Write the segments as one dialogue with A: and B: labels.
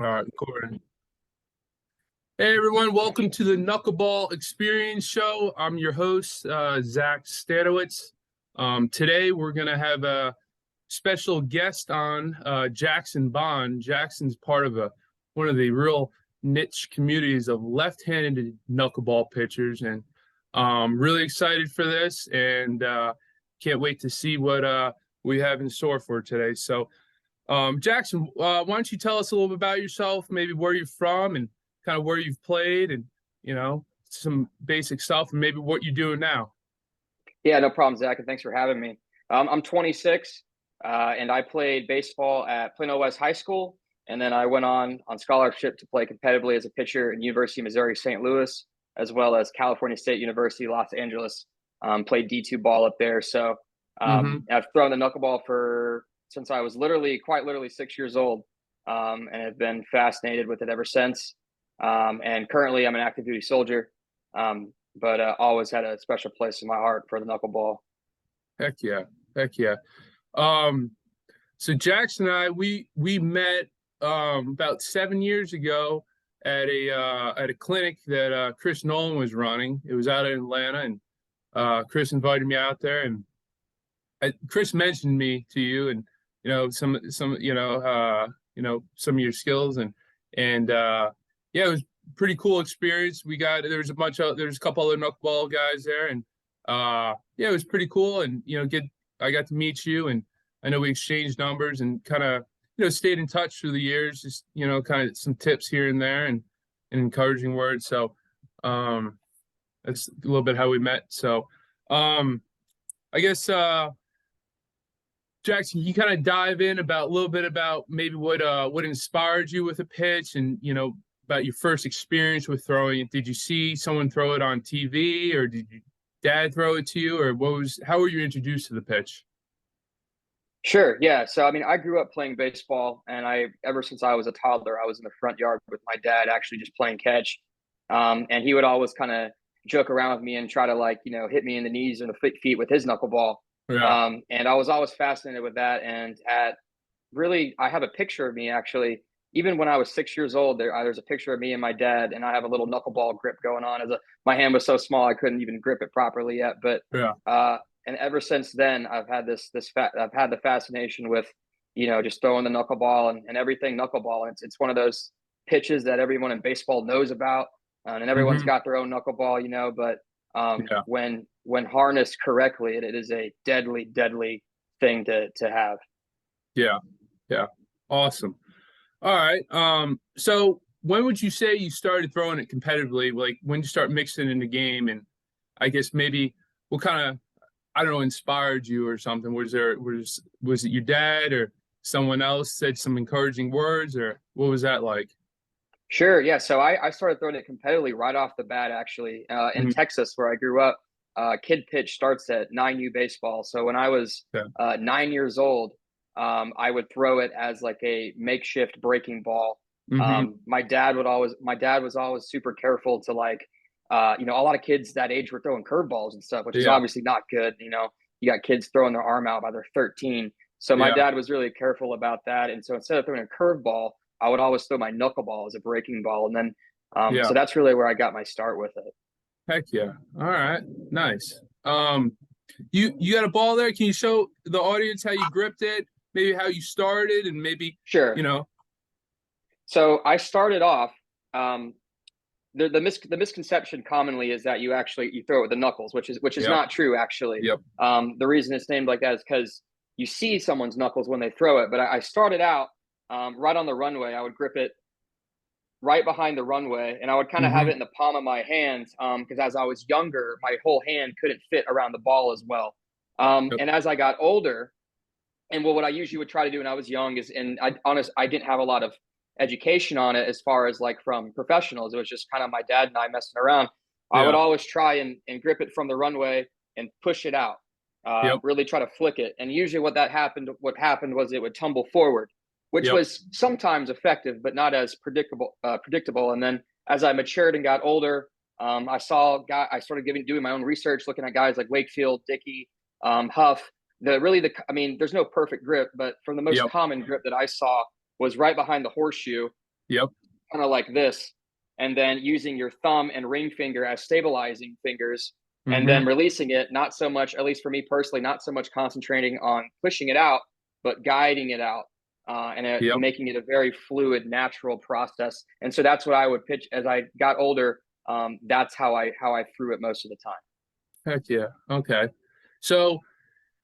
A: All right, recording. Hey everyone, welcome to the Knuckleball Experience Show. I'm your host, Zach Stanowitz. Today we're gonna have a special guest on, Jackson Bond. Jackson's part of one of the real niche communities of left-handed knuckleball pitchers, and really excited for this, and can't wait to see what we have in store for today. So, Jackson, why don't you tell us a little bit about yourself, maybe where you're from and kind of where you've played and, some basic stuff and maybe what you're doing now.
B: Yeah, no problem, Zach, and thanks for having me. I'm 26, and I played baseball at Plano West High School, and then I went on scholarship to play competitively as a pitcher at University of Missouri St. Louis, as well as California State University Los Angeles. Played D2 ball up there, so I've thrown the knuckleball since I was quite literally 6 years old, and have been fascinated with it ever since. And currently, I'm an active duty soldier. But always had a special place in my heart for the knuckleball.
A: Heck yeah. So Jackson and I, we met about 7 years ago at a clinic that Chris Nolan was running. It was out in Atlanta, and Chris invited me out there, and Chris mentioned me to you, and some of your skills, and yeah, it was pretty cool experience. There's a couple other knuckleball guys there, and yeah, it was pretty cool. And I got to meet you, and I know we exchanged numbers and kind of stayed in touch through the years, just kind of some tips here and there, and encouraging words. So that's a little bit how we met. So I guess Jackson, you kind of dive in a little bit about maybe what inspired you with a pitch, and about your first experience with throwing it. Did you see someone throw it on TV, or did your dad throw it to you, or how were you introduced to the pitch?
B: Sure. Yeah. So, I mean, I grew up playing baseball, and ever since I was a toddler, I was in the front yard with my dad, actually just playing catch. And he would always kind of joke around with me and try to hit me in the knees or the feet with his knuckleball.
A: Yeah.
B: And I was always fascinated with that. And I have a picture of me actually. Even when I was 6 years old, there's a picture of me and my dad, and I have a little knuckleball grip going on. My hand was so small I couldn't even grip it properly yet. But
A: Yeah.
B: And ever since then, I've had I've had the fascination with just throwing the knuckleball and everything knuckleball. And it's one of those pitches that everyone in baseball knows about, and everyone's got their own knuckleball. But
A: Yeah.
B: when harnessed correctly, it is a deadly thing to have.
A: Yeah. Awesome. All right. So when would you say you started throwing it competitively? Like, when you start mixing in the game, and I guess maybe what kind of, I don't know, inspired you or something? Was it your dad or someone else said some encouraging words, or what was that like?
B: Sure. Yeah. So I started throwing it competitively right off the bat, actually, in Texas, where I grew up. Kid pitch starts at 9U baseball. So when I was 9 years old, I would throw it as like a makeshift breaking ball. My dad was always super careful to a lot of kids that age were throwing curveballs and stuff, which is obviously not good. You got kids throwing their arm out by they're 13. So my dad was really careful about that. And so instead of throwing a curveball, I would always throw my knuckleball as a breaking ball. And then, so that's really where I got my start with it.
A: Heck yeah. All right. Nice. You got a ball there. Can you show the audience how you gripped it? Maybe how you started, and maybe,
B: sure. So I started off, the misconception commonly is that you throw it with the knuckles, which is not true, actually.
A: Yep.
B: The reason it's named like that is because you see someone's knuckles when they throw it. But I started out right on the runway. I would grip it right behind the runway, and I would kind of have it in the palm of my hand, because as I was younger, my whole hand couldn't fit around the ball as well. And as I got older, and what I usually would try to do when I was young is, and I didn't have a lot of education on it as far as from professionals. It was just kind of my dad and I messing around. I would always try and grip it from the runway and push it out, really try to flick it. And usually what happened was it would tumble forward, which was sometimes effective, but not as predictable. And then as I matured and got older, I started doing my own research, looking at guys like Wakefield, Dickey, Huff. There's no perfect grip, but from the most common grip that I saw was right behind the horseshoe.
A: Yep.
B: kind of like this, and then using your thumb and ring finger as stabilizing fingers, and
A: Mm-hmm.
B: then releasing it. Not so much, at least for me personally, not so much concentrating on pushing it out, but guiding it out, and
A: Yep.
B: making it a very fluid, natural process. And so that's what I would pitch as I got older. That's how I threw it most of the time.
A: Heck yeah. Okay. So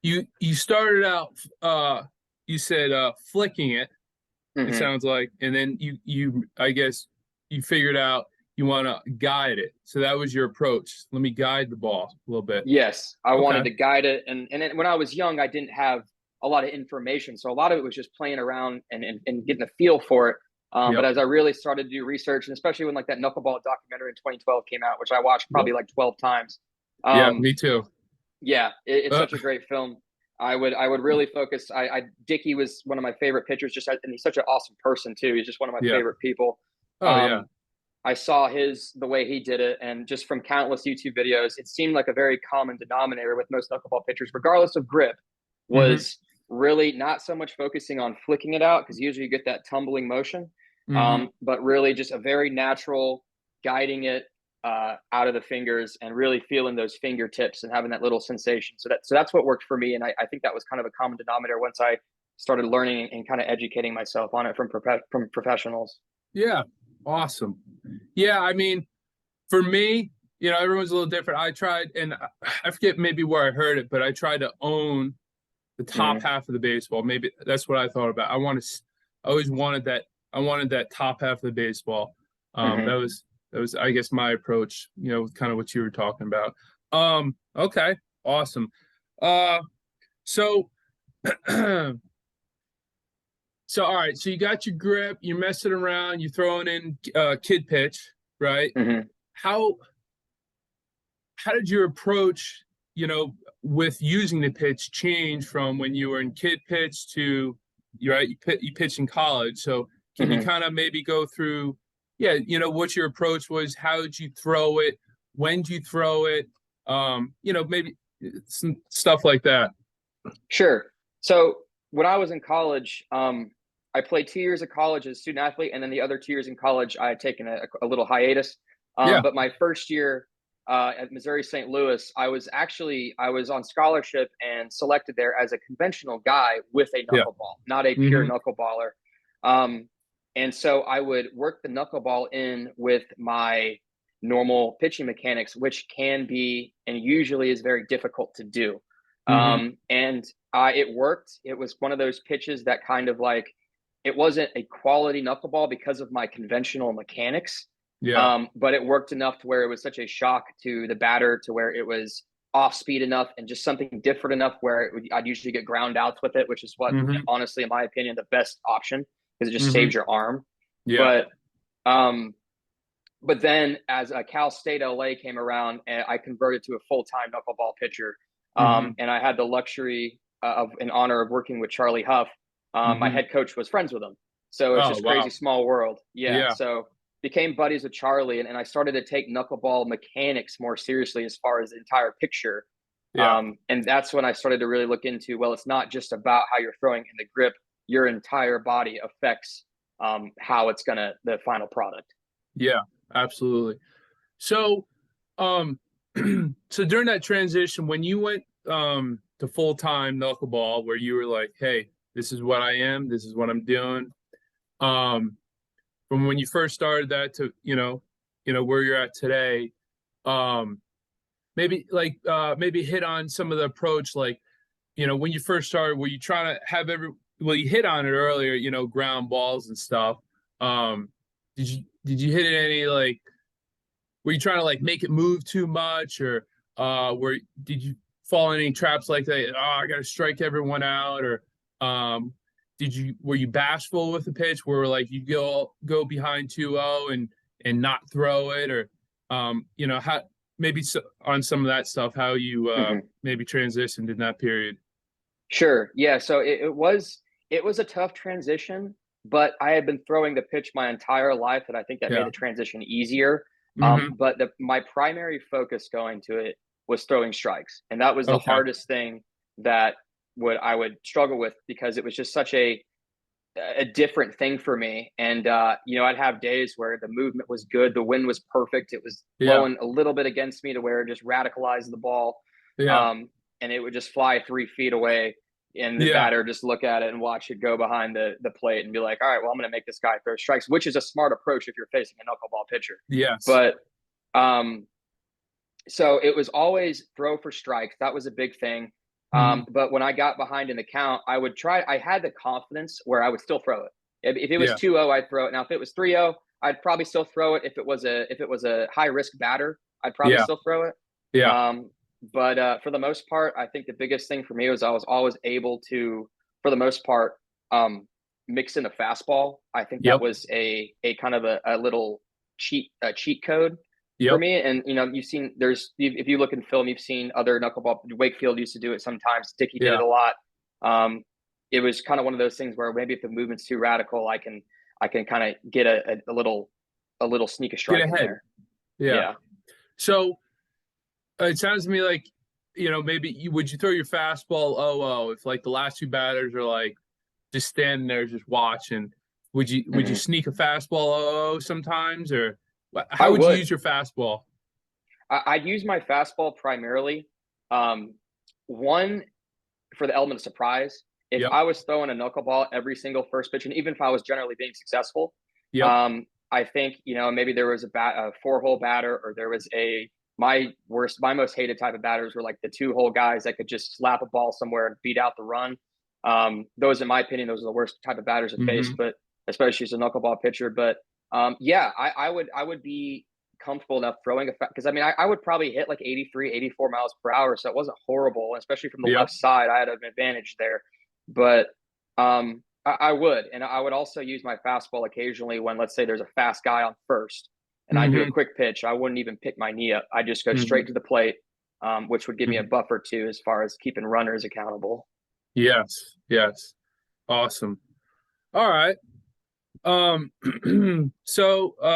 A: you started out you said flicking it, it
B: Hmm.
A: sounds like, and then you I guess you figured out you want to guide it. So that was your approach. Let me guide the ball a little bit.
B: Yes, I
A: Okay.
B: wanted to guide it, and then when I was young, I didn't have a lot of information, so a lot of it was just playing around and getting a feel for it. But
A: Yep.
B: as I really started to do research, and especially when like that Knuckleball documentary in 2012 came out, which I watched
A: Yep.
B: probably like 12 times.
A: Yeah,
B: Um,
A: me too.
B: yeah, it's
A: Uh,
B: such a great film. I would really focus. Dickey was one of my favorite pitchers, and he's such an awesome person too. He's just one of my
A: yeah.
B: favorite people.
A: Oh yeah.
B: Um, I saw the way he did it, and just from countless YouTube videos, it seemed like a very common denominator with most knuckleball pitchers, regardless of grip,
A: Mm-hmm.
B: was really not so much focusing on flicking it out because usually you get that tumbling motion,
A: Mm-hmm.
B: but really just a very natural guiding it out of the fingers and really feeling those fingertips and having that little sensation. So that's what worked for me, and I think that was kind of a common denominator once I started learning and kind of educating myself on it from professionals.
A: Yeah. Awesome. Yeah, I mean, for me, everyone's a little different. I tried, and I forget maybe where I heard it, but I tried to own the top
B: Mm-hmm.
A: half of the baseball. Maybe that's what I thought about. I always wanted that. I wanted that top half of the baseball.
B: Mm-hmm.
A: That was, I guess, my approach. Kind of what you were talking about. Okay, awesome. Uh, so, so all right. So you got your grip. You're messing around. You're throwing in kid pitch, right?
B: Mm-hmm.
A: How how did your approach, with using the pitch change from when you were in kid pitch to you pitch in college? So can you
B: Mm-hmm.
A: kind of maybe go through, yeah, what your approach was? How did you throw it? When did you throw it? Maybe some stuff like that.
B: Sure. So when I was in college, I played 2 years of college as a student athlete, and then the other 2 years in college, I had taken a little hiatus.
A: Yeah.
B: But my first year at Missouri St. Louis, I was on scholarship and selected there as a conventional guy with a
A: Yeah.
B: knuckleball, not a pure
A: Mm-hmm.
B: knuckleballer. Um, and so I would work the knuckleball in with my normal pitching mechanics, which can be and usually is very difficult to do.
A: Mm-hmm.
B: And it worked. It was one of those pitches that kind of like it wasn't a quality knuckleball because of my conventional mechanics,
A: Yeah.
B: but it worked enough to where it was such a shock to the batter to where it was off speed enough and just something different enough where I'd usually get ground outs with it, which is what,
A: Mm-hmm.
B: honestly, in my opinion, the best option because it just
A: Mm-hmm.
B: saves your arm.
A: Yeah.
B: But um, but then as Cal State LA came around, and I converted to a full-time knuckleball pitcher.
A: Mm-hmm.
B: And I had the luxury of an honor of working with Charlie Huff. My
A: Mm-hmm.
B: head coach was friends with him. So it's
A: Oh
B: just crazy
A: wow.
B: small world. Yeah.
A: Yeah.
B: So became buddies with Charlie, and I started to take knuckleball mechanics more seriously as far as the entire picture.
A: Yeah.
B: And that's when I started to really look into, well, it's not just about how you're throwing in the grip, your entire body affects how it's the final product.
A: Yeah. Absolutely. So, um, so during that transition, when you went to full-time knuckleball, where you were like, "Hey, this is what I am. This is what I'm doing," um, from when you first started that to where you're at today, um, maybe hit on some of the approach, like when you first started, were you trying to have well, you hit on it earlier, ground balls and stuff. Um, did you hit any, like, were you trying to like make it move too much, or did you fall in any traps like that? Oh, I got to strike everyone out, or um, were you bashful with the pitch, where like you go behind 2-0 and not throw it, or how maybe on some of that stuff, how you
B: Mhm.
A: maybe transitioned in that period?
B: Sure. Yeah. So it was a tough transition, but I had been throwing the pitch my entire life, and I think that made
A: Yeah.
B: the transition easier.
A: Mm-hmm.
B: But my primary focus going to it was throwing strikes, and that was the
A: Okay.
B: hardest thing that would I would struggle with because it was just such a a different thing for me. And, I'd have days where the movement was good. The wind was perfect. It was
A: Yeah.
B: blowing a little bit against me to where it just radicalized the ball.
A: Yeah.
B: And it would just fly 3 feet away. And the
A: Yeah.
B: batter just look at it and watch it go behind the plate and be like, all right, well, I'm going to make this guy throw strikes, which is a smart approach if you're facing a knuckleball pitcher.
A: Yes.
B: But so it was always throw for strikes. That was a big thing. But when I got behind in the count, I had the confidence where I would still throw it. If it was
A: Yeah.
B: 2-0, I'd throw it. Now, if it was 3-0, I'd probably still throw it. If it was a high risk batter, I'd probably
A: Yeah.
B: still throw it.
A: Yeah.
B: But for the most part, I think the biggest thing for me was I was always able to, for the most part, mix in a fastball. I think that
A: Yep.
B: was a kind of a little cheat code for
A: Yep.
B: me. And you've seen if you look in film, you've seen other knuckleball. Wakefield used to do it sometimes. Dickey did it
A: Yeah.
B: a lot. It was kind of one of those things where maybe if the movement's too radical, I can kind of get a little sneak a strike
A: Get
B: in
A: ahead.
B: there.
A: Yeah.
B: Yeah.
A: So it sounds to me like, maybe would you throw your fastball 0-0 if like the last two batters are like just standing there just watching? Would you sneak a fastball 0-0 sometimes, or
B: I
A: how would you
B: would.
A: use your fastball?
B: I'd use my fastball primarily. One, for the element of surprise. If
A: Yep.
B: I was throwing a knuckleball every single first pitch, and even if I was generally being successful,
A: Yep.
B: I think maybe there was a 4-hole batter, or there was my most hated type of batters were like the 2-hole guys that could just slap a ball somewhere and beat out the run. Those, in my opinion, those are the worst type of batters to face, but especially as a knuckleball pitcher. But yeah, I would be comfortable enough throwing because I would probably hit like 83, 84 miles per hour. So it wasn't horrible, especially from the
A: Yep.
B: left side. I had an advantage there, but I would. And I would also use my fastball occasionally when, let's say there's a fast guy on first and I do a quick pitch. I wouldn't even pick my knee up. I just go straight to the plate, which would give me a buffer too, as far as keeping runners accountable.
A: Yes. Yes. Awesome. All right. So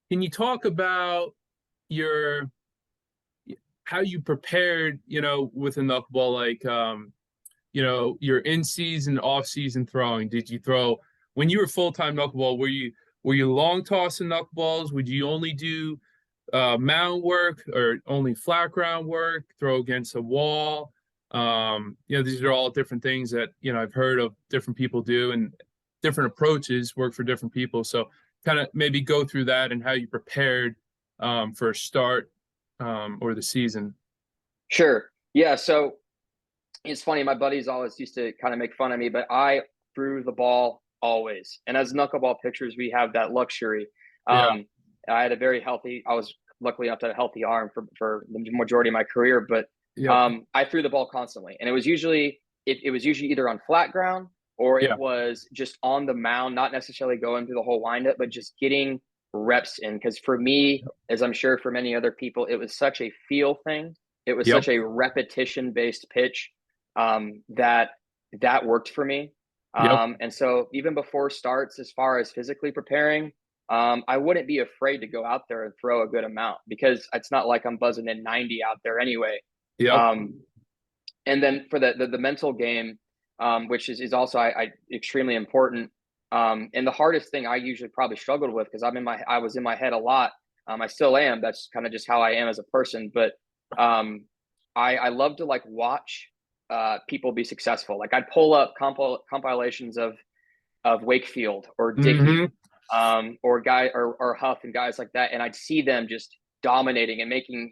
A: can you talk about how you prepared, with a knuckleball, like your in-season, off-season throwing? Did you throw when you were full-time knuckleball? Were you long tossing knuckleballs? Would you only do mound work or only flat ground work? Throw against a wall? These are all different things that I've heard of different people do, and different approaches work for different people. So kind of maybe go through that and how you prepared for a start or the season.
B: Sure. Yeah. So it's funny. My buddies always used to kind of make fun of me, but I threw the ball always. And as knuckleball pitchers, we have that luxury.
A: Yeah.
B: I had I was luckily enough to have a healthy arm for the majority of my career, but
A: Yeah.
B: I threw the ball constantly. And it was usually either on flat ground or
A: Yeah.
B: it was just on the mound, not necessarily going through the whole windup, but just getting reps in. Because for me, as I'm sure for many other people, it was such a feel thing. It was
A: Yep.
B: such a repetition based pitch that worked for me.
A: Yep.
B: And so even before starts, as far as physically preparing, I wouldn't be afraid to go out there and throw a good amount, because it's not like I'm buzzing in 90 out there anyway.
A: Yep.
B: And then for the mental game, which is also extremely important. And the hardest thing I usually probably struggled with, because I was in my head a lot. I still am. That's kind of just how I am as a person. But I love to like watch people be successful. Like I'd pull up compilations of Wakefield or Dickey, or Huff and guys like that, and I'd see them just dominating and making,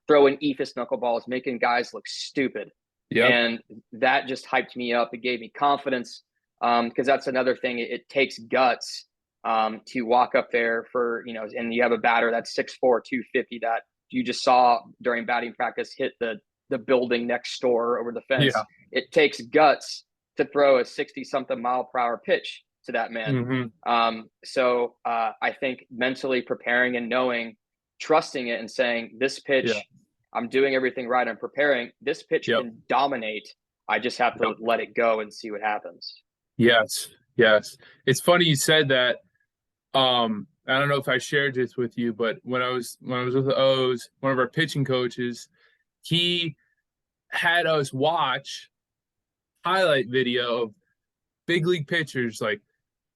B: throwing eephus knuckleballs, making guys look stupid.
A: Yep.
B: And that just hyped me up. It gave me confidence, because that's another thing. It takes guts to walk up there and you have a batter that's 6'4", 250 that you just saw during batting practice hit the building next door over the fence.
A: Yeah.
B: It takes guts to throw a 60-something mile per hour pitch to that man. So I think mentally preparing and trusting it and saying, this pitch, I'm doing everything right. I'm preparing. This pitch can dominate. I just have to let it go and see what happens.
A: Yes. Yes. It's funny you said that. I don't know if I shared this with you, but when I was with the O's, one of our pitching coaches, he had us watch highlight video of big league pitchers, like,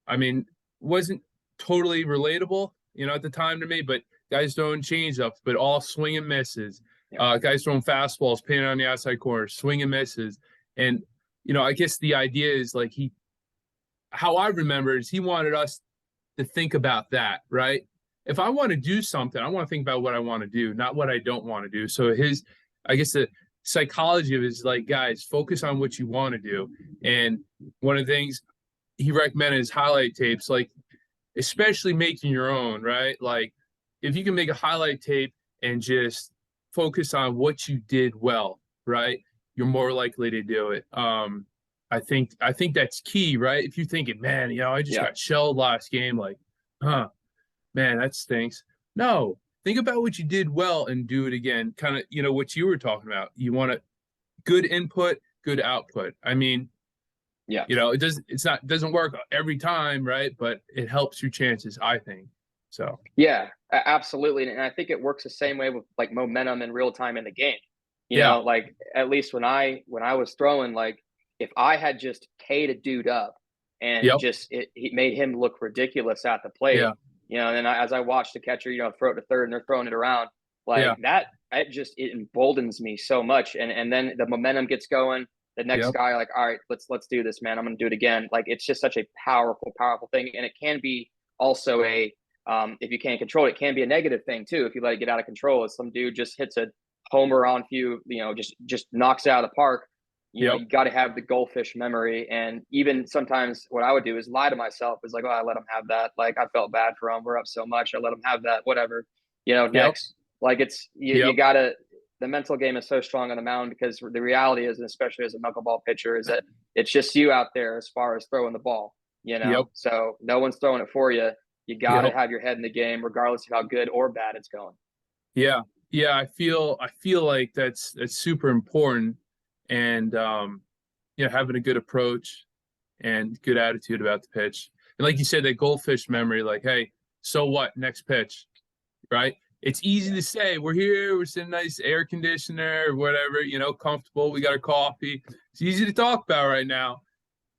A: I mean, wasn't totally relatable, at the time to me, but guys throwing changeups, but all swing and misses.
B: Yeah.
A: Guys throwing fastballs, pinning on the outside corner, swing and misses. And, I guess the idea is like how I remember is he wanted us to think about that, right? If I want to do something, I want to think about what I want to do, not what I don't want to do. So I guess the psychology of it is like, guys, focus on what you want to do. And one of the things he recommended is highlight tapes, like especially making your own, right? Like if you can make a highlight tape and just focus on what you did well, right? You're more likely to do it. I think that's key, right? If you're thinking, man, I just got shelled last game, like, man, that stinks. No, think about what you did well and do it again. Kind of, what you were talking about. You want a good input, good output. I mean,
B: Yeah.
A: it doesn't work every time, right? But it helps your chances, I think. So
B: Yeah, absolutely. And I think it works the same way with like momentum in real time in the game.
A: yeah,
B: Like at least when I was throwing, like if I had just K'd a dude up and
A: yep,
B: he made him look ridiculous at the plate,
A: yeah,
B: and then as I watched the catcher, throw it to third and they're throwing it around
A: yeah,
B: like that, it emboldens me so much. And then the momentum gets going. The next
A: yep,
B: guy, like, all right, let's do this, man. I'm gonna do it again. Like it's just such a powerful, powerful thing. And it can be also if you can't control it, it can be a negative thing too. If you let it get out of control, if some dude just hits a homer on you, just knocks it out of the park,
A: yep,
B: you got to have the goldfish memory. And even sometimes what I would do is lie to myself. Is like, oh, I let him have that. Like I felt bad for him. We're up so much. I let him have that. Whatever.
A: yep,
B: Next. Like it's you
A: yep,
B: gotta. The mental game is so strong on the mound because the reality is, and especially as a knuckleball pitcher, is that it's just you out there as far as throwing the ball.
A: yep,
B: So no one's throwing it for you. You got to
A: yep,
B: have your head in the game, regardless of how good or bad it's going.
A: yeah, yeah. I feel like that's super important, and having a good approach and good attitude about the pitch. And like you said, that goldfish memory, like, hey, so what? Next pitch, right? It's easy
B: Yeah.
A: to say, we're here, we're sitting nice air conditioner or whatever, comfortable, we got our coffee. It's easy to talk about right now,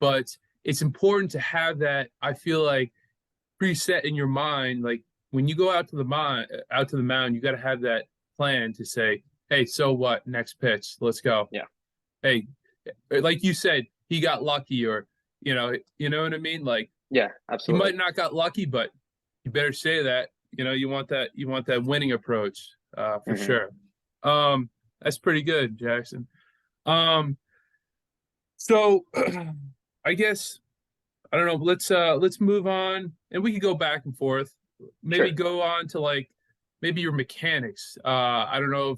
A: but it's important to have that, I feel like, preset in your mind. Like when you go out to the mound, you got to have that plan to say, hey, so what? Next pitch, let's go.
B: Yeah.
A: Hey, like you said, he got lucky, or you know what I mean? Like
B: Yeah.
A: he
B: Absolutely.
A: might not got lucky, but you better say that. You want that winning approach, for
B: Hmm.
A: sure. That's pretty good, Jackson. Um, so I guess I don't know. Let's move on, and we can go back and forth. Maybe
B: Sure.
A: go on to like maybe your mechanics. I don't know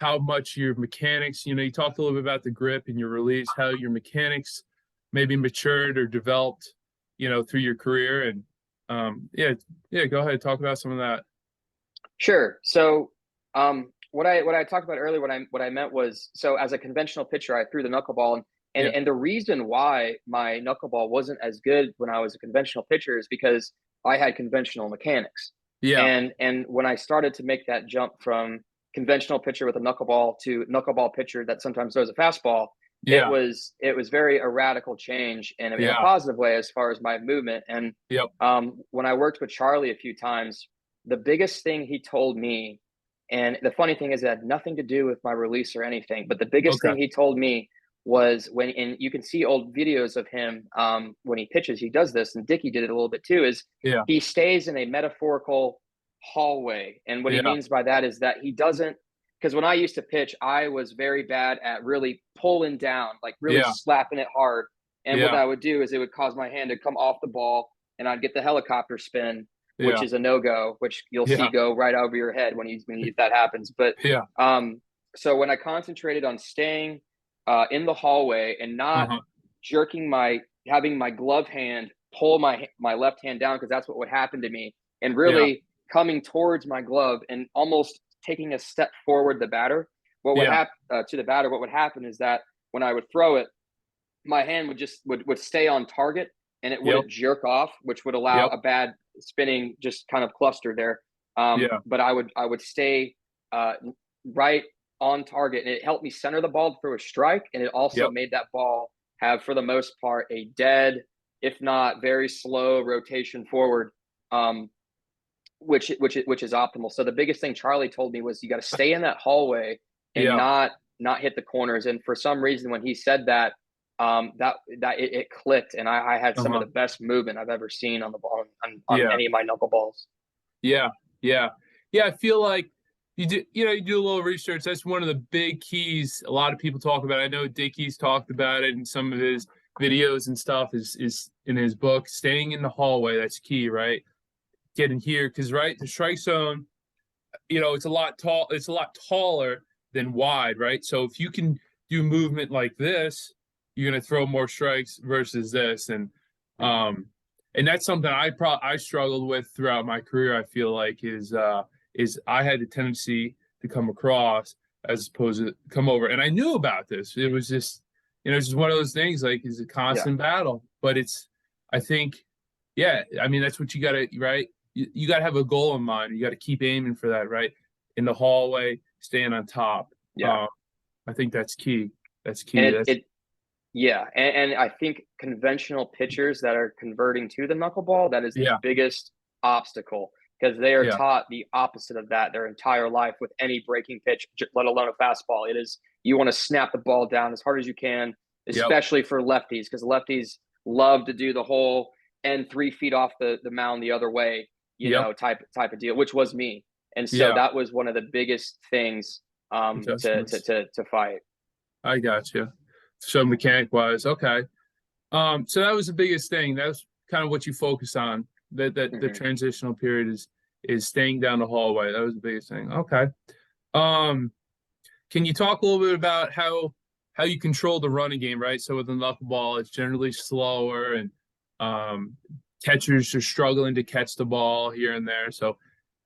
A: how much your mechanics. You talked a little bit about the grip and your release, how your mechanics maybe matured or developed, through your career. And yeah, yeah. Go ahead, talk about some of that.
B: Sure. So, what I talked about earlier, what I meant was, so as a conventional pitcher, I threw the knuckleball, and
A: Yeah,
B: and the reason why my knuckleball wasn't as good when I was a conventional pitcher is because I had conventional mechanics,
A: yeah,
B: and when I started to make that jump from conventional pitcher with a knuckleball to knuckleball pitcher that sometimes throws a fastball,
A: yeah,
B: it was very a radical change in a
A: yeah,
B: positive way as far as my movement. And
A: yep,
B: when I worked with Charlie a few times, the biggest thing he told me, and the funny thing is, it had nothing to do with my release or anything, but the biggest
A: okay,
B: thing he told me was and you can see old videos of him when he pitches, he does this, and Dickey did it a little bit too, is
A: yeah,
B: he stays in a metaphorical hallway. And what he
A: yeah,
B: means by that is that he doesn't, because when I used to pitch, I was very bad at really pulling down, like really
A: yeah,
B: slapping it hard. And what
A: yeah,
B: I would do is it would cause my hand to come off the ball and I'd get the helicopter spin, which
A: yeah,
B: is a no-go, which you'll see
A: yeah,
B: go right over your head if that happens. But
A: yeah,
B: so when I concentrated on staying in the hallway and not
A: uh-huh,
B: having my glove hand pull my left hand down, because that's what would happen to me, and
A: yeah,
B: really coming towards my glove and almost taking a step forward the batter, what would
A: yeah,
B: happen to the batter, what would happen is that when I would throw it, my hand would just would stay on target and it
A: yep,
B: wouldn't jerk off, which would allow
A: yep,
B: a bad spinning just kind of cluster there.
A: yeah,
B: But I would stay uh, right on target, and it helped me center the ball through a strike, and it also
A: yep,
B: made that ball have, for the most part, a dead, if not very slow rotation forward, which is optimal. So the biggest thing Charlie told me was you got to stay in that hallway and
A: Yeah.
B: not hit the corners. And for some reason, when he said that, it clicked, and I had some of
A: Uh-huh.
B: the best movement I've ever seen on the ball on
A: Yeah.
B: any of my knuckleballs.
A: Yeah. Yeah. Yeah. I feel like you do a little research. That's one of the big keys a lot of people talk about. I know Dickey's talked about it in some of his videos and stuff is in his book, staying in the hallway. That's key, right? Getting here. Cause right, the strike zone, it's a lot taller than wide, right? So if you can do movement like this, you're gonna throw more strikes versus this. And that's something I struggled with throughout my career. I feel like is I had the tendency to come across as opposed to come over. And I knew about this. It was just, it's just one of those things, like, it's a
B: Yeah,
A: constant battle. But I think, yeah, I mean, that's what you gotta, right? You gotta have a goal in mind. You gotta keep aiming for that, right? In the hallway, staying on top.
B: yeah,
A: I think that's key. That's
B: and
A: key. That's
B: yeah, and I think conventional pitchers that are converting to the knuckleball, that is the
A: yeah,
B: biggest obstacle, because they are
A: yeah,
B: taught the opposite of that their entire life with any breaking pitch, let alone a fastball. It is, you want to snap the ball down as hard as you can,
A: yep,
B: especially for lefties, because lefties love to do the whole and 3 feet off the mound the other way,
A: yep,
B: type of deal, which was me. And so
A: yeah.
B: that was one of the biggest things
A: Adjustments.
B: to fight.
A: I got you. So mechanic wise, okay. So that was the biggest thing. That was kind of what you focus on. That the
B: Hmm.
A: transitional period is staying down the hallway. That was the biggest thing. Okay. Um, can you talk a little bit about how you control the running game, right? So with the knuckleball, it's generally slower, and um, catchers are struggling to catch the ball here and there. So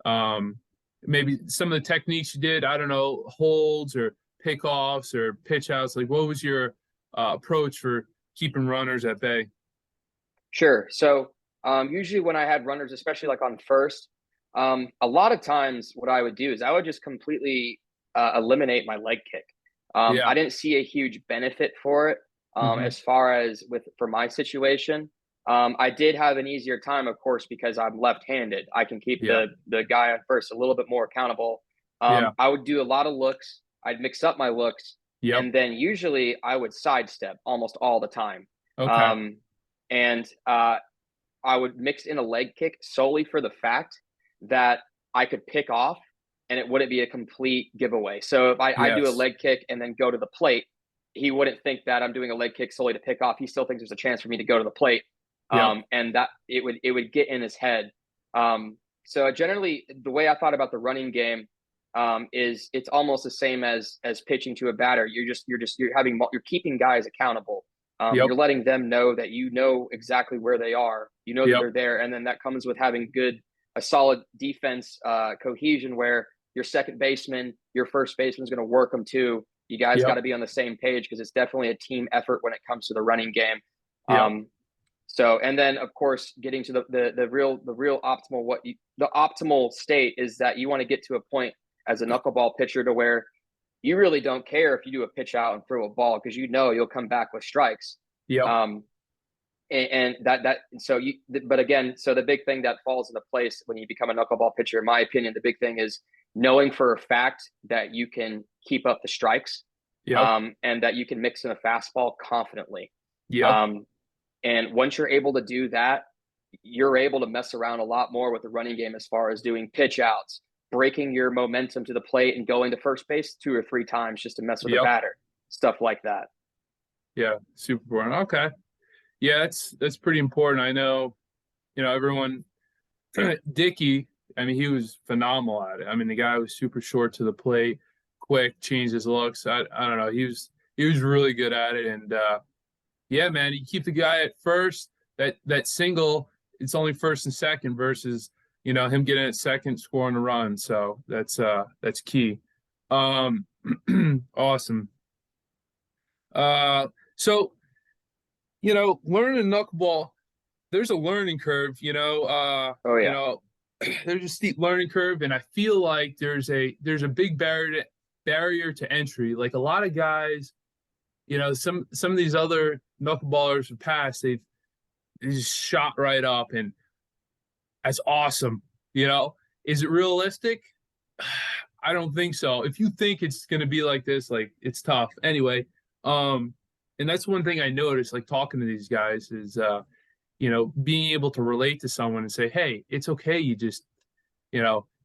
A: um, maybe some of the techniques you did, I don't know, holds or pickoffs or pitch outs. Like, what was your approach for keeping runners at bay?
B: Sure. So usually when I had runners, especially like on first, a lot of times what I would do is I would just completely eliminate my leg kick.
A: Yeah.
B: I didn't see a huge benefit for it
A: Hmm.
B: as far as for my situation. I did have an easier time, of course, because I'm left-handed. I can keep
A: Yeah.
B: the guy on first a little bit more accountable.
A: Yeah.
B: I would do a lot of looks. I'd mix up my looks,
A: Yep.
B: and then usually I would sidestep almost all the time.
A: Okay.
B: Um, and I would mix in a leg kick solely for the fact that I could pick off and it wouldn't be a complete giveaway. So if I do a
A: Yes.
B: leg kick and then go to the plate, he wouldn't think that I'm doing a leg kick solely to pick off. He still thinks there's a chance for me to go to the plate,
A: Yep.
B: and that it would get in his head. So generally, the way I thought about the running game is it's almost the same as pitching to a batter. You're keeping guys accountable.
A: Yep.
B: You're letting them know that you know exactly where they are. You know that
A: Yep.
B: they're there, and then that comes with having a solid defense cohesion where your second baseman, your first baseman is going to work them too. You guys got
A: Yep.
B: to be on the same page because it's definitely a team effort when it comes to the running game.
A: Yep.
B: Um, so, and then of course, getting to the real optimal the optimal state is that you want to get to a point as a knuckleball pitcher to where you really don't care if you do a pitch out and throw a ball because you know you'll come back with strikes.
A: Yep.
B: Um, and so but again, so the big thing that falls into place when you become a knuckleball pitcher, in my opinion, the big thing is knowing for a fact that you can keep up the strikes,
A: Yep.
B: and that you can mix in a fastball confidently.
A: Yep.
B: Um, and once you're able to do that, you're able to mess around a lot more with the running game as far as doing pitch outs, breaking your momentum to the plate and going to first base 2 or 3 times just to mess with the
A: Yep.
B: batter, stuff like that.
A: Yeah. Super important. Okay. Yeah, that's pretty important. I know, everyone. Dickey, I mean, he was phenomenal at it. I mean, the guy was super short to the plate, quick, changed his looks. I don't know. He was really good at it. And yeah, man, you keep the guy at first. That single, it's only first and second versus him getting at second, scoring a run. So that's key. Um, awesome. So learning knuckleball, there's a learning curve,
B: Oh yeah.
A: there's a steep learning curve, and I feel like there's a big barrier to entry. Like a lot of guys, some of these other knuckleballers have passed, they just shot right up, and that's awesome. Is it realistic? I don't think so. If you think it's gonna be like this, like it's tough. Anyway, and that's one thing I noticed, like talking to these guys, is being able to relate to someone and say, hey, it's okay, you just,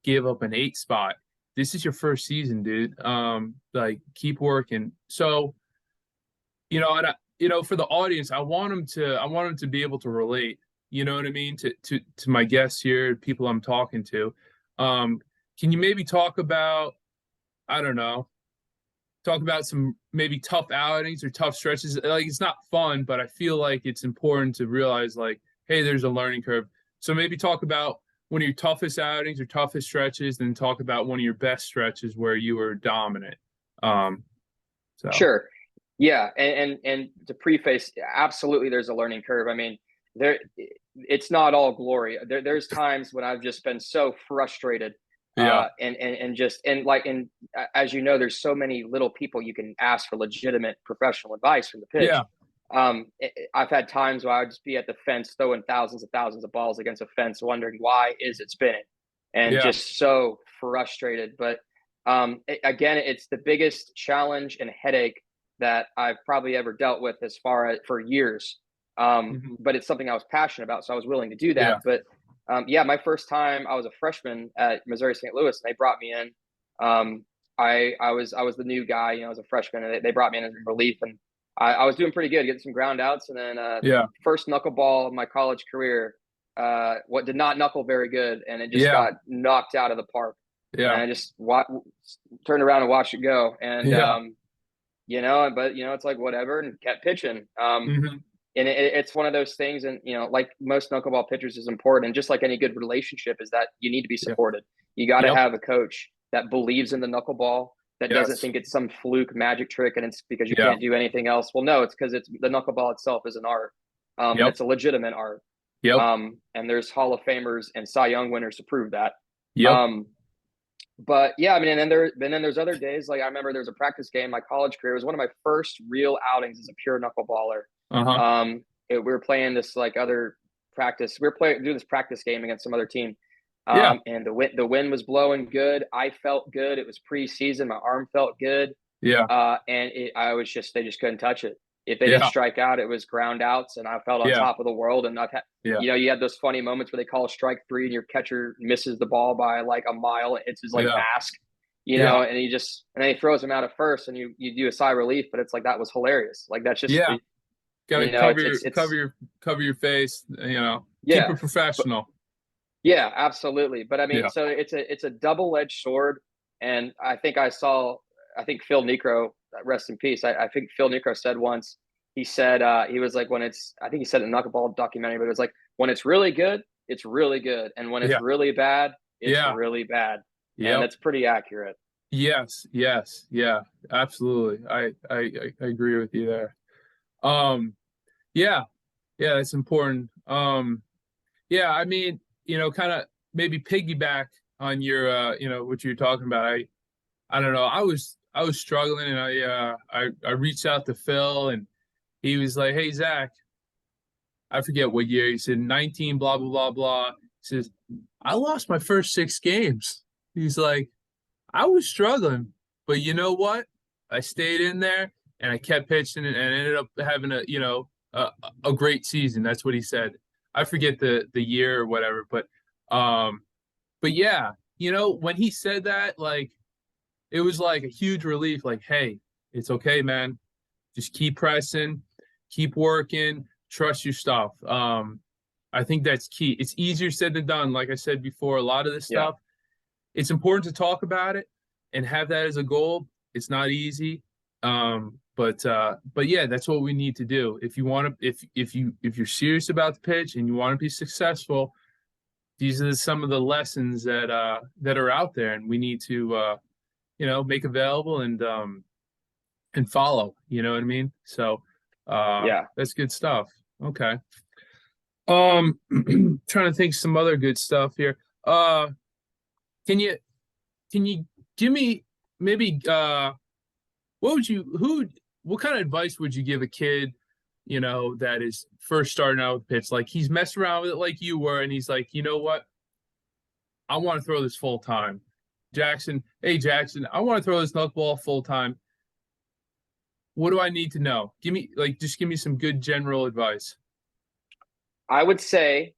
A: gave up an 8 spot. This is your first season, dude. Like keep working. So, and for the audience, I want them to be able to relate, you know what I mean, to my guests here, people I'm talking to. Can you maybe talk about, I don't know, some maybe tough outings or tough stretches? Like it's not fun, but I feel like it's important to realize, like, hey, there's a learning curve. So maybe talk about one of your toughest outings or toughest stretches, then talk about one of your best stretches where you were dominant. So
B: Sure. Yeah, and to preface, absolutely, there's a learning curve. I mean, it's not all glory. There's times when I've just been so frustrated,
A: yeah,
B: and just and as you know, there's so many little people you can ask for legitimate professional advice from the pitch.
A: yeah,
B: I've had times where I would just be at the fence throwing thousands of balls against a fence, wondering why is it spinning, and
A: yeah,
B: just so frustrated. But again, it's the biggest challenge and headache that I've probably ever dealt with as far as for years.
A: mhm,
B: But it's something I was passionate about, so I was willing to do that.
A: yeah,
B: But yeah, my first time I was a freshman at Missouri St. Louis, and they brought me in. I was the new guy, I was a freshman, and they brought me in as relief, and I was doing pretty good, getting some ground outs, and then
A: yeah,
B: first knuckleball of my college career, what did not knuckle very good, and it just
A: yeah,
B: got knocked out of the park, and
A: yeah,
B: I just turned around and watched it go, and
A: yeah,
B: but it's like whatever, and kept pitching.
A: hmm,
B: And it's one of those things, and like most knuckleball pitchers is important, and just like any good relationship, is that you need to be
A: yeah,
B: supported. You got to
A: yep,
B: have a coach that believes in the knuckleball, that doesn't
A: yes,
B: think it's some fluke magic trick, and it's because you
A: yeah,
B: can't do anything else. Well, no, it's because it's the knuckleball itself is an art, and
A: yep,
B: it's a legitimate art.
A: yep,
B: And there's Hall of Famers and Cy Young winners to prove that.
A: yep,
B: Um, but yeah, I mean, and then there's other days, like I remember there was a practice game my college career. It was one of my first real outings as a pure knuckleballer.
A: uh-huh,
B: We were playing this like other practice. We were doing this practice game against some other team.
A: yeah,
B: And the wind was blowing good. I felt good. It was preseason. My arm felt good.
A: yeah,
B: And they just couldn't touch it. If they didn't
A: yeah,
B: strike out, it was ground outs, and I felt on
A: yeah,
B: top of the world. And I've had,
A: yeah,
B: you had those funny moments where they call a strike three and your catcher misses the ball by like a mile. It hits his like
A: yeah,
B: mask,
A: yeah,
B: and then he throws him out at first, and you do a sigh of relief, but it's like that was hilarious. Like that's just
A: yeah. Gotta cover your face, keep
B: yeah,
A: it
B: but
A: professional.
B: yeah, absolutely. But I mean,
A: Yeah,
B: so it's a double-edged sword, and I think Phil Necro, rest in peace. I think Phil Necro said once, he said he was like, when it's, I think he said in a knuckleball documentary, but it was like, when it's really good, it's really good, and when it's
A: yeah,
B: really bad, it's
A: yeah,
B: really bad, and
A: yep,
B: that's pretty accurate.
A: yes, yes, yeah, absolutely. I agree with you there. Um, yeah, yeah, that's important. Yeah, I mean, kind of maybe piggyback on your, what you're talking about. I don't know. I was struggling, and I reached out to Phil, and he was like, "Hey, Zach, I forget what year." He said 19, blah blah blah blah. He says, "I lost my first 6 games." He's like, "I was struggling, but you know what? I stayed in there and I kept pitching and ended up having a great season." That's what he said. I forget the year or whatever, um, but yeah, when he said that, like it was like a huge relief. Like, hey, it's okay, man. Just keep pressing, keep working, trust your stuff. I think that's key. It's easier said than done. Like I said before, a lot of this
B: Yeah,
A: stuff, it's important to talk about it and have that as a goal. It's not easy. But yeah, that's what we need to do. If you want to, if you're serious about the pitch and you want to be successful, these are some of the lessons that are out there, and we need to make available and follow. You know what I mean? So
B: yeah.
A: that's good stuff. Okay. Trying to think some other good stuff here. Can you give me maybe what would you who what kind of advice would you give a kid, that is first starting out with pitch? Like he's messing around with it like you were, and he's like, you know what? I want to throw this full time. Jackson, hey Jackson, I want to throw this knuckleball full time. What do I need to know? Just give me some good general advice.
B: I would say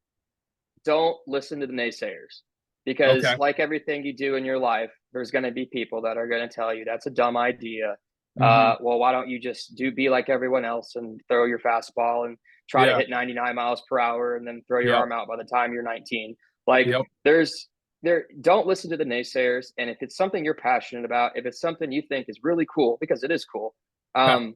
B: don't listen to the naysayers, because
A: Okay.
B: like everything you do in your life, there's going to be people that are going to tell you that's a dumb idea.
A: Mm-hmm.
B: Well, why don't you just be like everyone else and throw your fastball and try to
A: Yeah.
B: hit 99 miles per hour and then throw your
A: Yep.
B: arm out by the time you're 19? Like
A: Yep.
B: don't listen to the naysayers. And if it's something you're passionate about, if it's something you think is really cool, because it is cool,
A: Okay.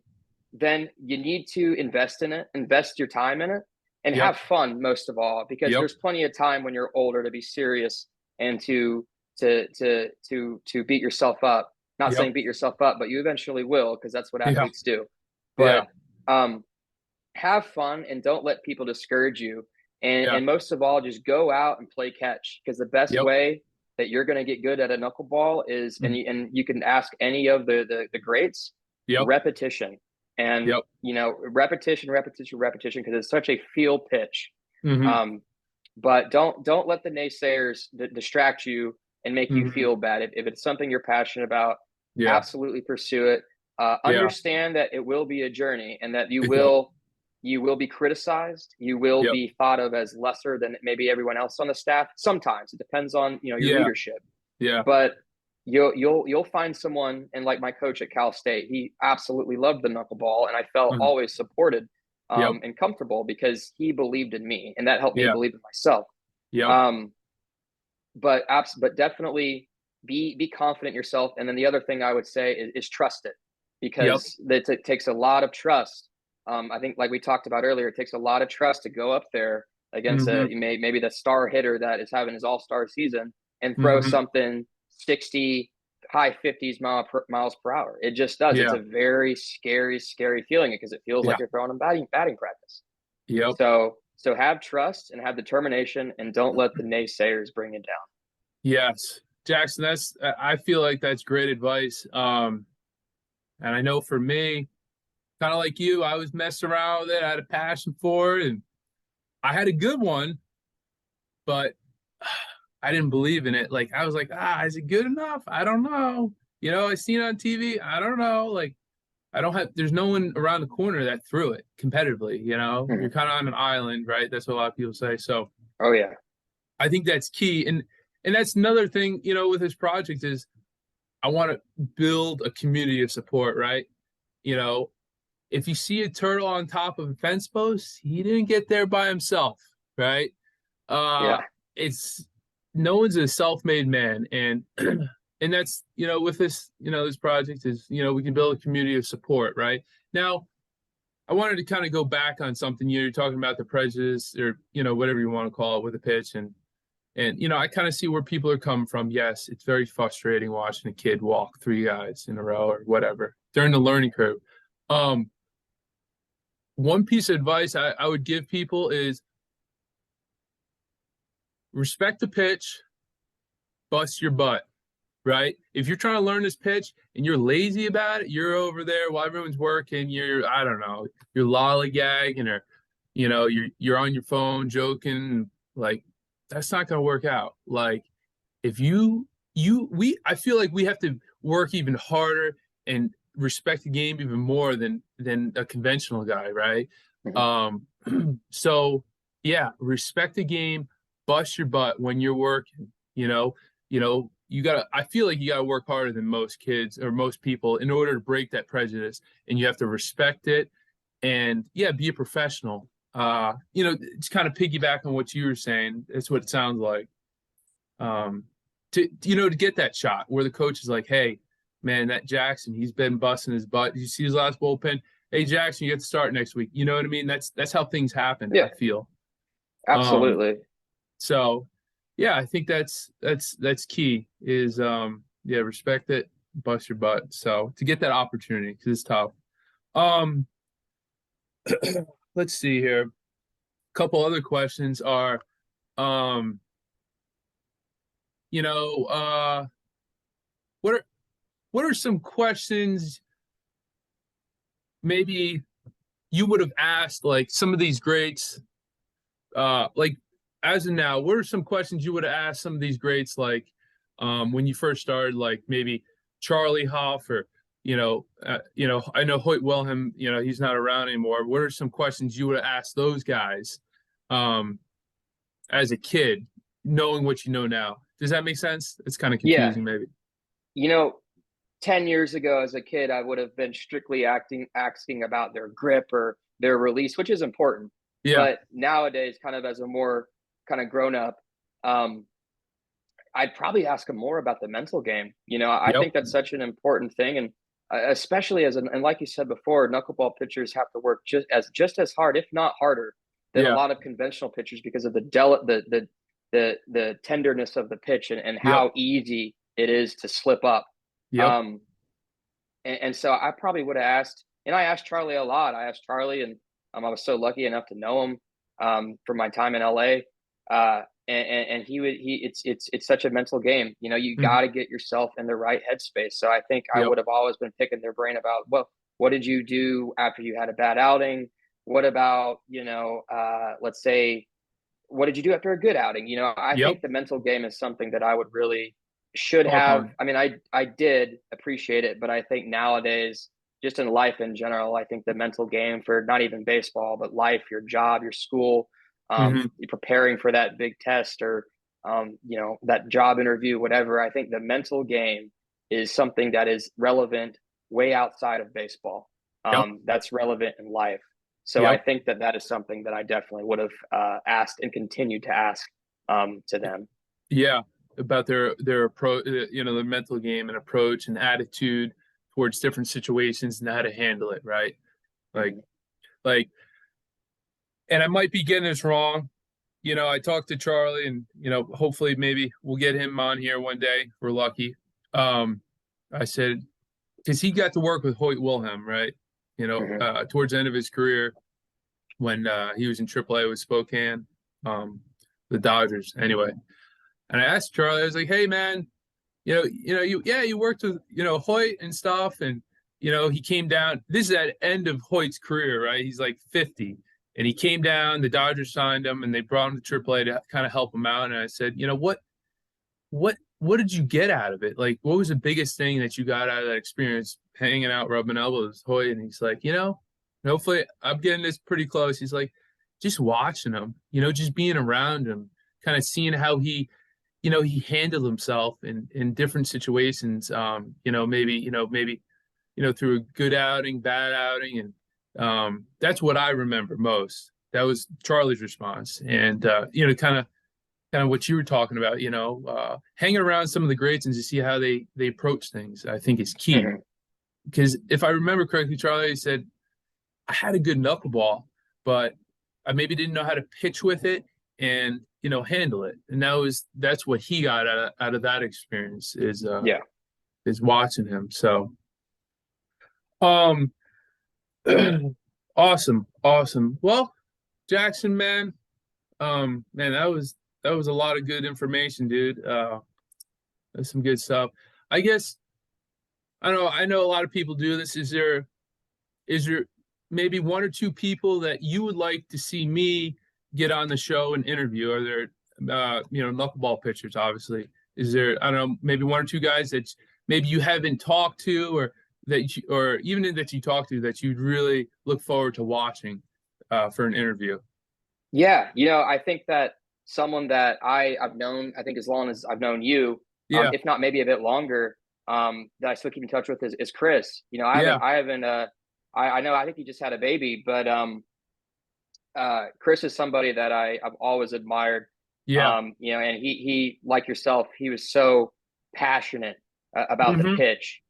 B: then you need to invest in it, invest your time in it, and
A: Yep.
B: have fun most of all, because
A: Yep.
B: there's plenty of time when you're older to be serious and to beat yourself up. Not
A: Yep.
B: saying beat yourself up, but you eventually will, because that's what
A: Yeah.
B: athletes do.
A: Yeah.
B: But have fun and don't let people discourage you.
A: Yeah.
B: And most of all, just go out and play catch, because the best
A: Yep.
B: way that you're going to get good at a knuckleball is,
A: Mm.
B: and you can ask any of the greats,
A: Yep.
B: repetition. And
A: Yep.
B: repetition, repetition, repetition, because it's such a feel pitch.
A: Mm-hmm.
B: But don't let the naysayers distract you and make you
A: Mm-hmm.
B: feel bad. If it's something you're passionate about,
A: Yeah.
B: absolutely pursue it.
A: Yeah.
B: Understand that it will be a journey, and that
A: Yep.
B: you will be criticized. You will
A: Yep.
B: be thought of as lesser than maybe everyone else on the staff. Sometimes it depends on your
A: Yeah.
B: leadership,
A: Yeah.
B: but you'll find someone. And like my coach at Cal State, he absolutely loved the knuckleball, and I felt
A: Mm.
B: always supported
A: Yep.
B: and comfortable, because he believed in me, and that helped me
A: Yeah.
B: believe in myself.
A: Yep.
B: Um, but definitely be confident in yourself. And then the other thing I would say is trust it,
A: Yep.
B: because it takes a lot of trust. I think, like we talked about earlier, it takes a lot of trust to go up there against
A: Mm-hmm.
B: maybe the star hitter that is having his all-star season and throw
A: Mm-hmm.
B: something 60 high 50s miles per hour. It just does. It's
A: Yeah.
B: a very scary feeling, because it feels
A: Yeah.
B: like you're throwing in batting practice.
A: Yep.
B: So have trust and have determination, and don't let the naysayers bring it down.
A: Yes. Jackson, I feel like that's great advice. And I know for me, kind of like you, I was messing around with it. I had a passion for it, and I had a good one, but I didn't believe in it. Like I was like, is it good enough? I don't know. I seen it on TV. I don't know. Like there's no one around the corner that threw it competitively. You're
B: Mhm.
A: kind of on an island, right? That's what a lot of people say. So
B: Oh yeah.
A: I think that's key. And that's another thing, with this project is I want to build a community of support, right? You know, if you see a turtle on top of a fence post, he didn't get there by himself, right? Uh,
B: Yeah.
A: it's no one's a self-made man, and and that's with this this project is we can build a community of support, right? Now, I wanted to kind of go back on something you're talking about the prejudice or whatever you want to call it with a pitch and I kind of see where people are coming from. Yes, it's very frustrating watching a kid walk three guys in a row or whatever during the learning curve. Um, one piece of advice I would give people is respect the pitch, bust your butt, right? If you're trying to learn this pitch and you're lazy about it, you're over there while everyone's working, I don't know, you're lollygagging or you're on your phone joking, like that's not gonna work out. Like if I feel like we have to work even harder and respect the game even more than a conventional guy, right?
B: Mhm.
A: Um, so yeah, respect the game, bust your butt when you're working. You gotta. I feel like you gotta work harder than most kids or most people in order to break that prejudice, and you have to respect it, and yeah, be a professional. It's kind of piggyback on what you were saying. That's what it sounds like. Um, to get that shot where the coach is like, hey, man, that Jackson, he's been busting his butt. Did you see his last bullpen? Hey, Jackson, you get to start next week. You know what I mean? That's how things happen, I
B: Yeah.
A: feel. Um,
B: Absolutely.
A: so yeah, I think that's key is yeah, respect it, bust your butt. So to get that opportunity because it's tough. Um, let's see here. A couple other questions are um, you know, what are some questions maybe you would have asked like some of these greats, like as of now, what are some questions you would have asked some of these greats, like when you first started, like maybe Charlie Hoff or I know Hoyt Wilhelm, he's not around anymore. What are some questions you would have asked those guys um, as a kid, knowing what you know now? Does that make sense? It's kind of
B: Yeah,
A: confusing, maybe.
B: you know, 10 years ago as a kid, I would have been strictly asking about their grip or their release, which is important.
A: Yeah.
B: But nowadays, kind of as a more kind of grown up, um, I'd probably ask them more about the mental game. I
A: Yep.
B: think that's such an important thing, and especially and like you said before, knuckleball pitchers have to work just as hard, if not harder, than a
A: Yeah.
B: lot of conventional pitchers because of the tenderness of the pitch and
A: Yep.
B: how easy it is to slip up.
A: Yep.
B: Um, and so I probably would have asked, and I asked Charlie a lot. I asked Charlie, and I was so lucky enough to know him from my time in LA. And it's such a mental game. You got
A: Hmm.
B: to get yourself in the right headspace. So I think I
A: Yep.
B: would have always been picking their brain about, well, what did you do after you had a bad outing? What about, let's say, what did you do after a good outing? I
A: Yep.
B: think the mental game is something that I would really should
A: Talk
B: have.
A: on.
B: I mean, I did appreciate it, but I think nowadays, just in life in general, I think the mental game for not even baseball, but life, your job, your school,
A: Hmm.
B: you're preparing for that big test or that job interview, whatever. I think the mental game is something that is relevant way outside of baseball.
A: Yep.
B: That's relevant in life. So I
A: Yep.
B: think that is something that I definitely would have asked and continued to ask to them.
A: Yeah. About their approach, their mental game and approach and attitude towards different situations and how to handle it, right? Like,
B: Mhm.
A: like, and I might be getting this wrong. I talked to Charlie, and hopefully maybe we'll get him on here one day if we're lucky. Um, I said because he got to work with Hoyt Wilhelm, right?
B: Mhm.
A: Towards the end of his career when he was in AAA with Spokane, the Dodgers. Anyway, and I asked Charlie, I was like, "Hey, man, you worked with Hoyt and stuff, and he came down. This is at end of Hoyt's career, right? He's like 50, and he came down. The Dodgers signed him, and they brought him to AAA to kind of help him out. And I said, what did you get out of it? Like, what was the biggest thing that you got out of that experience, hanging out, rubbing elbows with Hoyt? And he's like, hopefully I'm getting this pretty close. He's like, just watching him, just being around him, kind of seeing how he handled himself in different situations. Maybe through a good outing, bad outing, and that's what I remember most. That was Charlie's response, and kind of what you were talking about. Hanging around some of the greats and to see how they approach things, I think is key.
B: Mhm.
A: Because if I remember correctly, Charlie said I had a good knuckleball, but I maybe didn't know how to pitch with it and handle it. And that's what he got out of that experience
B: Yeah.
A: is watching him. So um awesome. Well, Jackson, man, that was a lot of good information, dude. That's some good stuff. I guess I know a lot of people do this. Is there maybe one or two people that you would like to see me get on the show and interview? Are there knuckleball pitchers, obviously? Is there, I don't know, maybe one or two guys that maybe you haven't talked to, or even that you talk to that you'd really look forward to watching for an interview?
B: Yeah. I think that someone that I've known, I think as long as I've known you,
A: Yeah.
B: if not maybe a bit longer, that I still keep in touch with is Chris.
A: Yeah.
B: I haven't, I know, I think he just had a baby, but Chris is somebody that I've always admired.
A: Yeah.
B: And he like yourself, he was so passionate about the
A: Hmm.
B: pitch,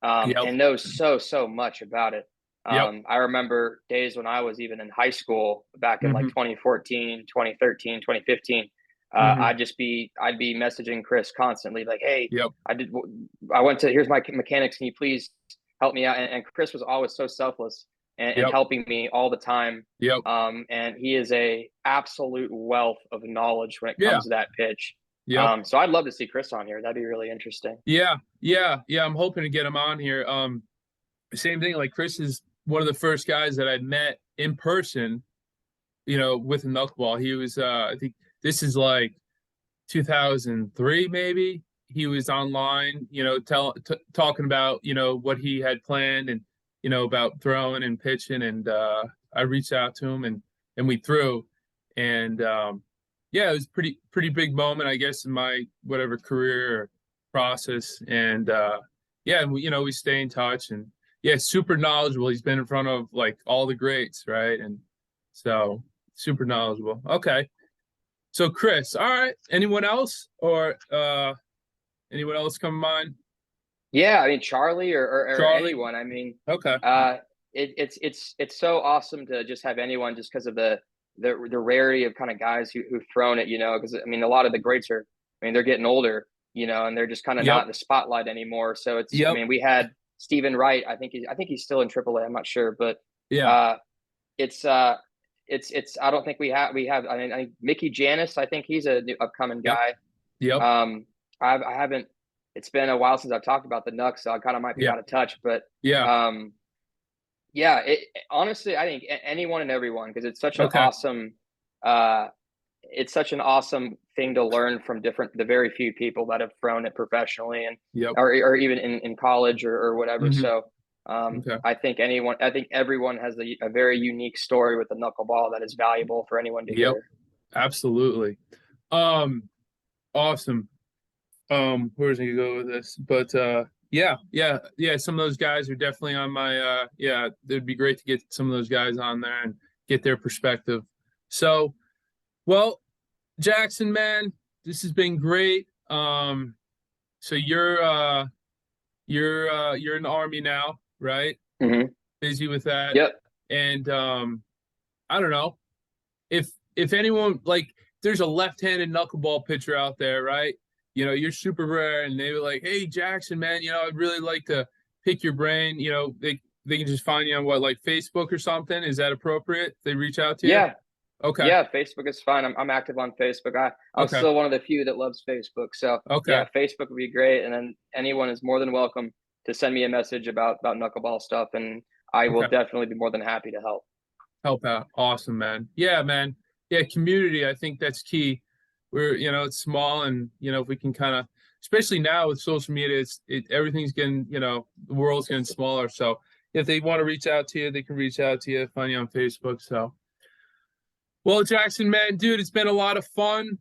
A: Yep.
B: and knows so much about it.
A: Yep.
B: I remember days when I was even in high school back in like
A: Hmm.
B: 2014, 2013, 2015.
A: Hmm.
B: I'd be messaging Chris constantly, like, "Hey,
A: Yep.
B: I went to here's my mechanics. Can you please help me out?" And Chris was always so selfless and
A: Yep.
B: helping me all the time.
A: Yep.
B: And he is a absolute wealth of knowledge when it
A: Yeah.
B: comes to that pitch.
A: Yep.
B: So I'd love to see Chris on here. That'd be really interesting.
A: Yeah. Yeah. Yeah. I'm hoping to get him on here. Same thing. Like Chris is one of the first guys that I met in person, with a knuckleball. He was, I think this is like 2003, maybe. He was online, talking about, what he had planned and, about throwing and pitching. And I reached out to him and we threw. And yeah, it was pretty big moment, I guess, in my whatever career or process. And yeah, and we stay in touch and yeah, super knowledgeable. He's been in front of like all the greats, right? And so super knowledgeable. Okay. So Chris, all right. Anyone else or anyone else come to mind?
B: Yeah, I mean Charlie or
A: Charlie?
B: anyone. I mean,
A: Okay.
B: it's so awesome to just have anyone, just because of the rarity of kind of guys who've thrown it. Because I mean, a lot of the greats are, I mean, they're getting older, and they're just kind of not
A: Yep.
B: in the spotlight anymore. So I
A: Yep.
B: mean, we had Stephen Wright. I think he's still in AAA. I'm not sure, but
A: Yeah.
B: uh, it's I don't think we have. I mean, Mickey Janis. I think he's a new upcoming
A: Yep.
B: guy.
A: Yep.
B: I haven't. It's been a while since I've talked about the Knucks, so I kind of might be
A: Yeah.
B: out of touch. But
A: Yeah.
B: yeah. Honestly, I think anyone and everyone, because it's such an
A: Okay.
B: awesome. It's such an awesome thing to learn from the very few people that have thrown it professionally and
A: Yep.
B: or even in college or whatever.
A: Mhm.
B: So
A: Okay.
B: I think everyone has a very unique story with the knuckleball that is valuable for anyone to
A: Yep.
B: hear.
A: Absolutely. Awesome. Where's he go with this? But yeah, some of those guys are definitely on my yeah, it'd be great to get some of those guys on there and get their perspective. So, well, Jackson, man, this has been great. So you're in the Army now, right?
B: Mm-hmm.
A: Busy with that.
B: Yep.
A: And I don't know if anyone, like, there's a left-handed knuckleball pitcher out there, right? You're super rare, and they were like, "Hey, Jackson, man, I'd really like to pick your brain." They can just find you on what, like Facebook or something. Is that appropriate? They reach out to you?
B: Yeah.
A: Okay.
B: Yeah, Facebook is fine. I'm active on Facebook. I'm
A: Okay.
B: still one of the few that loves Facebook. So
A: Okay.
B: yeah, Facebook would be great. And then anyone is more than welcome to send me a message about knuckleball stuff, and I will
A: Okay.
B: definitely be more than happy to help.
A: Help out. Awesome, man. Yeah, man. Yeah, community. I think that's key. We're, it's small, and if we can kind of, especially now with social media, everything's getting, the world's getting smaller. So if they want to reach out to you, they can reach out to you, find you on Facebook. So, well, Jackson, man, dude, it's been a lot of fun.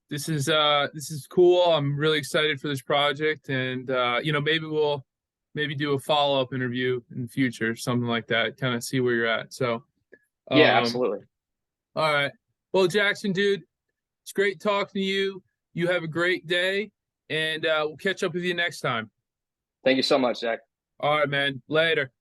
A: This is cool. I'm really excited for this project, and maybe do a follow-up interview in the future, something like that, kind of see where you're at. So,
B: Yeah, absolutely.
A: all right. Well, Jackson, dude, it's great talking to you. You have a great day, and we'll catch up with you next time.
B: Thank you so much, Zach.
A: All right, man. Later.